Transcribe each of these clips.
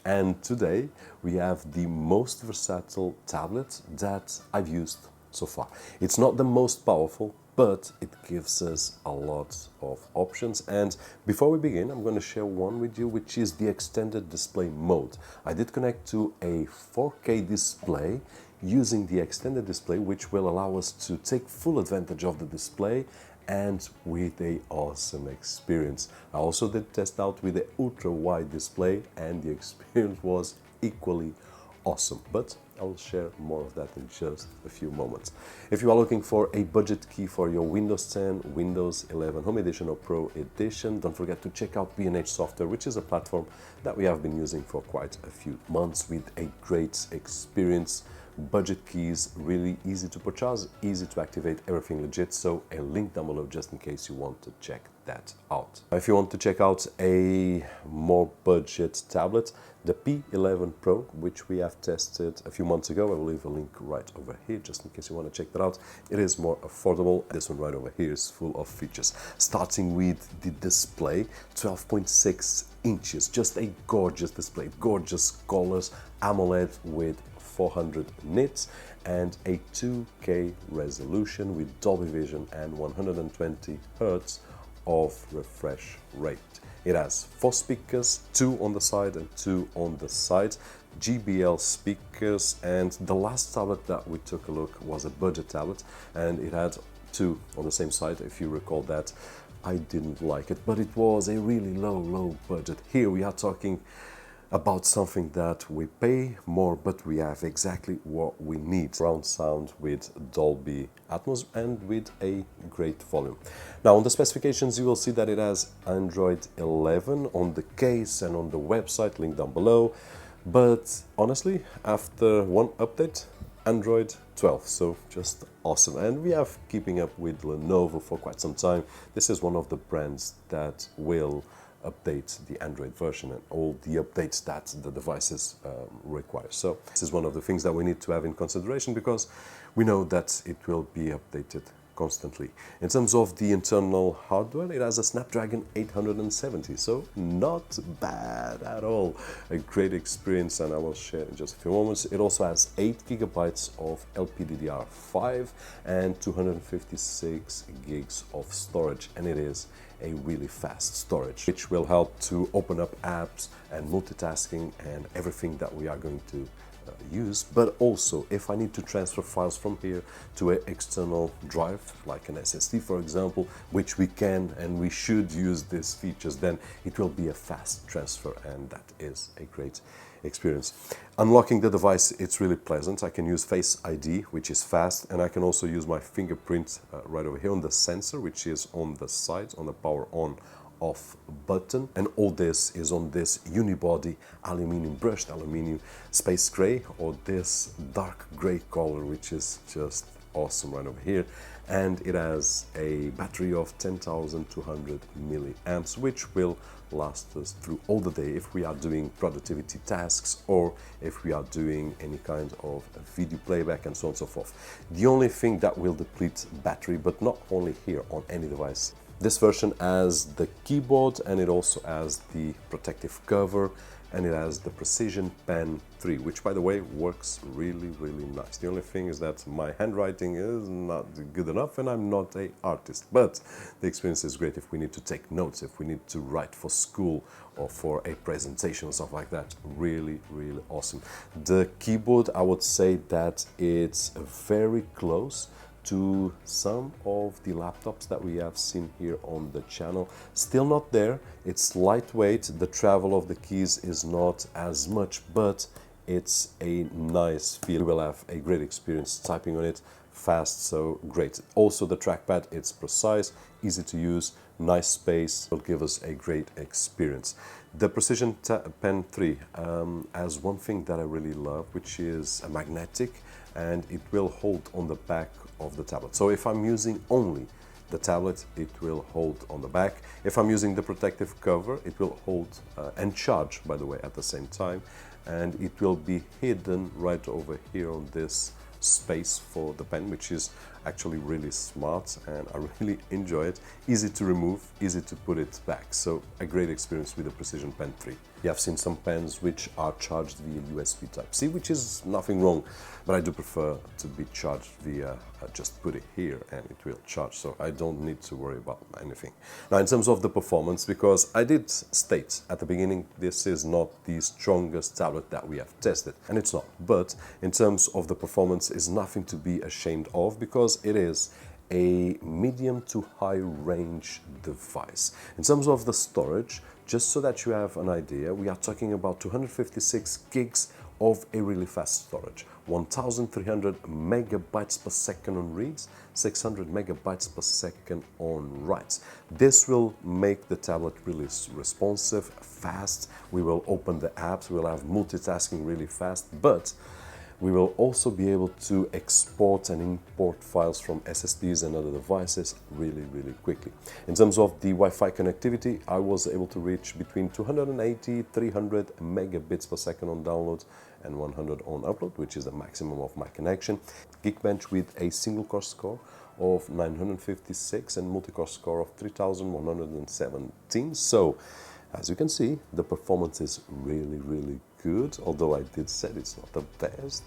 and today we have the most versatile tablet that I've used so far. It's not the most powerful, but it gives us a lot of options. And before we begin, I'm going to share one with you, which is the extended display mode. I did connect to a 4K display using the extended display, which will allow us to take full advantage of the display and with an awesome experience. I also did test out with the ultra wide display and the experience was equally awesome, but I will share more of that in just a few moments. If you are looking for a budget key for your Windows 10, Windows 11 Home Edition or Pro Edition, don't forget to check out B&H Software, which is a platform that we have been using for quite a few months with a great experience. Budget keys, really easy to purchase, easy to activate, everything legit. So a link down below just in case you want to check that out. If you want to check out a more budget tablet, the P11 Pro, which we have tested a few months ago, I will leave a link right over here just in case you want to check that out. It is more affordable. This one right over here is full of features, starting with the display, 12.6 inches, just a gorgeous display, gorgeous colors, AMOLED with 400 nits and a 2K resolution with Dolby Vision and 120 Hz of refresh rate. It has 4 speakers, 2 on the side and 2 on the side, JBL speakers, and the last tablet that we took a look was a budget tablet and it had 2 on the same side. If you recall that, I didn't like it, but it was a really low budget. Here we are talking about something that we pay more, but we have exactly what we need. Surround sound with Dolby Atmos and with a great volume. Now on the specifications you will see that it has Android 11 on the case and on the website, link down below. But honestly, after one update, Android 12, so just awesome. And we have keeping up with Lenovo for quite some time. This is one of the brands that will update the Android version and all the updates that the devices require. So this is one of the things that we need to have in consideration because we know that it will be updated constantly. In terms of the internal hardware, it has a Snapdragon 870, so not bad at all. A great experience, and I will share in just a few moments. It also has 8 GB of LPDDR5 and 256 gigs of storage, and it is a really fast storage, which will help to open up apps and multitasking and everything that we are going to use. But also, if I need to transfer files from here to an external drive, like an SSD for example, which we can and we should use these features, then it will be a fast transfer, and that is a great experience. Unlocking the device, it's really pleasant. I can use Face ID, which is fast, and I can also use my fingerprint right over here on the sensor, which is on the side, on the power on off button. And all this is on this unibody aluminium brushed aluminium space gray, or this dark gray color, which is just awesome right over here. And it has a battery of 10,200 milliamps, which will last us through all the day if we are doing productivity tasks or if we are doing any kind of video playback and so on and so forth. The only thing that will deplete battery, but not only here, on any device. This version has the keyboard and it also has the protective cover, and it has the Precision Pen 3, which by the way works really nice. The only thing is that my handwriting is not good enough and I'm not an artist, but the experience is great if we need to take notes, if we need to write for school or for a presentation or stuff like that. Really awesome. The keyboard, I would say that it's very close to some of the laptops that we have seen here on the channel. Still not there. It's lightweight, the travel of the keys is not as much, but it's a nice feel. You will have a great experience typing on it, fast, so great. Also the trackpad, it's precise, easy to use, nice space, will give us a great experience. The Precision Pen 3 has one thing that I really love, which is a magnetic, and it will hold on the back of the tablet. So if I'm using only the tablet, it will hold on the back. If I'm using the protective cover, it will hold and charge, by the way, at the same time, and it will be hidden right over here on this space for the pen, which is actually really smart, and I really enjoy it. Easy to remove, easy to put it back. So a great experience with the Precision Pen 3. You have seen some pens which are charged via USB Type-C, which is nothing wrong, but I do prefer to be charged via just put it here and it will charge, so I don't need to worry about anything. Now, in terms of the performance, because I did state at the beginning this is not the strongest tablet that we have tested, and it's not, but in terms of the performance is nothing to be ashamed of, because it is a medium to high range device. In terms of the storage, just so that you have an idea, we are talking about 256 gigs of a really fast storage, 1300 megabytes per second on reads, 600 megabytes per second on writes. This will make the tablet really responsive, fast. We will open the apps, we'll have multitasking really fast, but we will also be able to export and import files from SSDs and other devices really quickly. In terms of the Wi-Fi connectivity, I was able to reach between 280, 300 megabits per second on download and 100 on upload, which is the maximum of my connection. Geekbench with a single core score of 956 and multi-core score of 3117. So, as you can see, the performance is really good, although I did say it's not the best,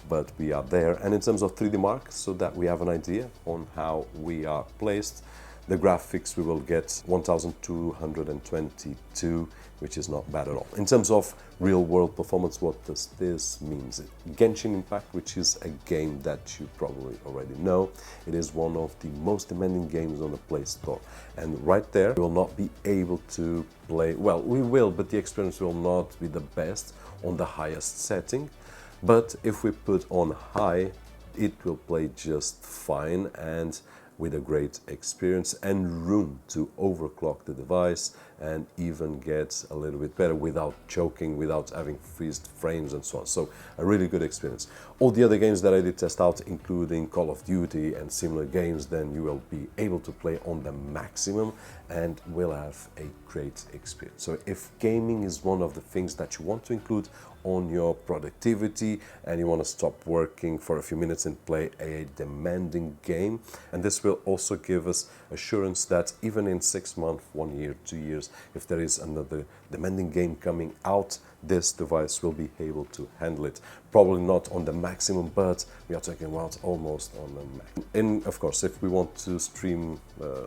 but we are there. And in terms of 3D Mark, so that we have an idea on how we are placed, the graphics we will get 1222, which is not bad at all. In terms of real-world performance, what does this mean? Genshin Impact, which is a game that you probably already know. It is one of the most demanding games on the Play Store. And right there, we will not be able to play, well, we will, but the experience will not be the best on the highest setting. But if we put on high, it will play just fine and with a great experience and room to overclock the device and even get a little bit better without choking, without having freezed frames and so on. So a really good experience. All the other games that I did test out, including Call of Duty and similar games, then you will be able to play on the maximum and will have a great experience. So if gaming is one of the things that you want to include on your productivity and you want to stop working for a few minutes and play a demanding game, and this will also give us assurance that even in 6 months, 1 year, 2 years, if there is another demanding game coming out, this device will be able to handle it. Probably not on the maximum, but we are talking about almost on the max. And of course, if we want to stream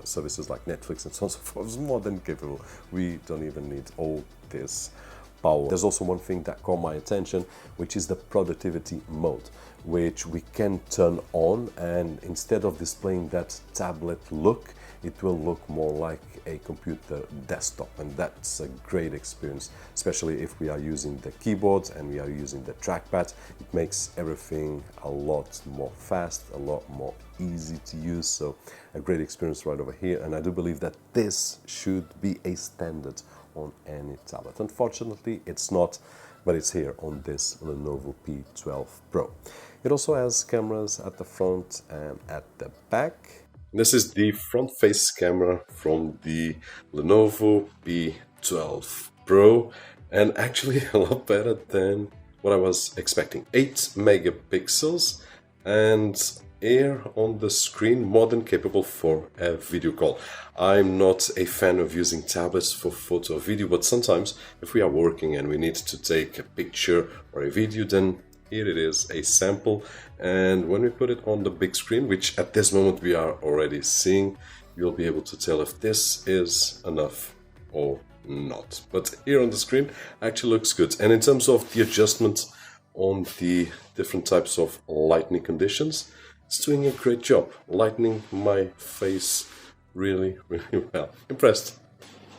services like Netflix and so on and so forth, it's more than capable. We don't even need all this power. There's also one thing that caught my attention, which is the productivity mode, which we can turn on, and instead of displaying that tablet look, it will look more like a computer desktop, and that's a great experience, especially if we are using the keyboard and we are using the trackpad. It makes everything a lot more fast, a lot more easy to use, so a great experience right over here, and I do believe that this should be a standard on any tablet. Unfortunately, it's not, but it's here on this Lenovo P12 Pro. It also has cameras at the front and at the back. This is the front face camera from the Lenovo P12 Pro, and actually a lot better than what I was expecting. 8 megapixels and here on the screen, more than capable for a video call. I'm not a fan of using tablets for photo or video, but sometimes if we are working and we need to take a picture or a video, then here it is, a sample, and when we put it on the big screen, which at this moment we are already seeing, you'll be able to tell if this is enough or not. But here on the screen actually looks good. And in terms of the adjustment on the different types of lighting conditions, it's doing a great job, lightening my face really well. Impressed.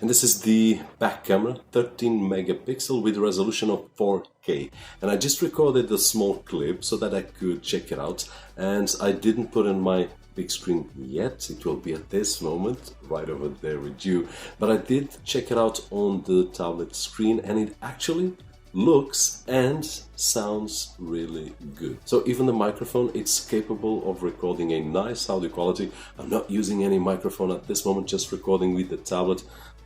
And this is the back camera, 13 megapixel with a resolution of 4K. And I just recorded a small clip so that I could check it out. And I didn't put in my big screen yet. It will be at this moment, right over there with you. But I did check it out on the tablet screen, and it actually looks and sounds really good. So even the microphone, it's capable of recording a nice audio quality. I'm not using any microphone at this moment, just recording with the tablet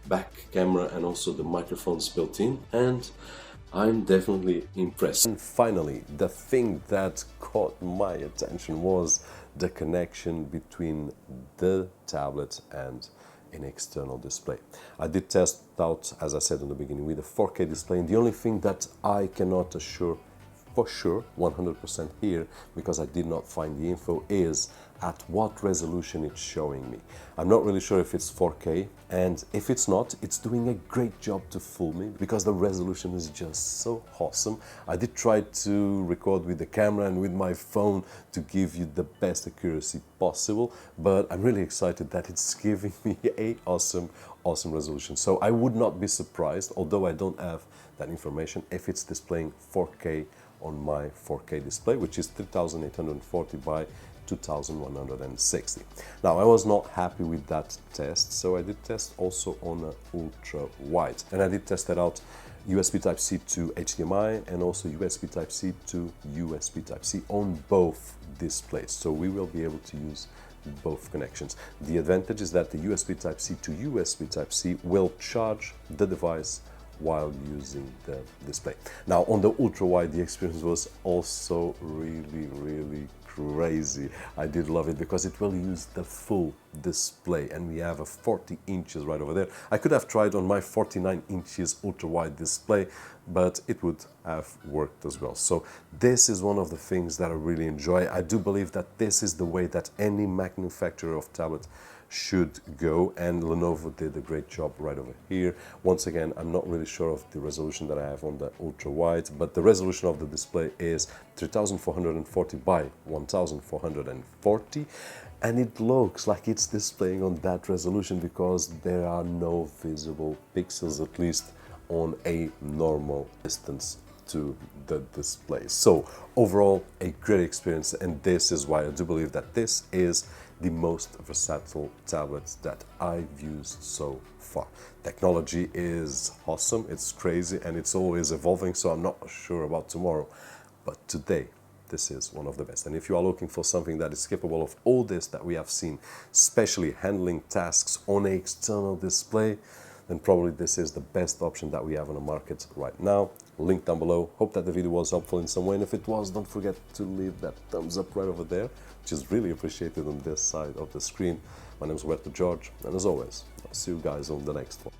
back camera and also the microphones built in, and I'm definitely impressed. And finally, the thing that caught my attention was the connection between the tablet and an external display. I did test out, as I said in the beginning, with a 4K display, and the only thing that I cannot assure for sure 100% here, because I did not find the info, is at what resolution it's showing me. I'm not really sure if it's 4K, and if it's not, it's doing a great job to fool me because the resolution is just so awesome. I did try to record with the camera and with my phone to give you the best accuracy possible, but I'm really excited that it's giving me a awesome resolution. So I would not be surprised, although I don't have that information, if it's displaying 4K on my 4K display, which is 3840 by 2160. Now, I was not happy with that test, so I did test also on an ultra wide, and I did test that out USB Type-C to HDMI and also USB Type-C to USB Type-C on both displays, so we will be able to use both connections. The advantage is that the USB Type-C to USB Type-C will charge the device while using the display. Now, on the ultra wide, the experience was also really crazy. I did love it because it will use the full display, and we have a 40 inches right over there. I could have tried on my 49 inches ultra wide display, but it would have worked as well. So this is one of the things that I really enjoy. I do believe that this is the way that any manufacturer of tablet should go, and Lenovo did a great job right over here. Once again, I'm not really sure of the resolution that I have on the ultra wide, but the resolution of the display is 3440 by 1440, and it looks like it's displaying on that resolution because there are no visible pixels, at least on a normal distance to the display. So overall, a great experience, and this is why I do believe that this is the most versatile tablet that I've used so far. Technology is awesome, it's crazy, and it's always evolving, so I'm not sure about tomorrow, but today this is one of the best. And if you are looking for something that is capable of all this that we have seen, especially handling tasks on an external display, then probably this is the best option that we have on the market right now. Link down below. Hope that the video was helpful in some way, and if it was, don't forget to leave that thumbs up right over there, which is really appreciated on this side of the screen. My name is Roberto, and as always, I'll see you guys on the next one.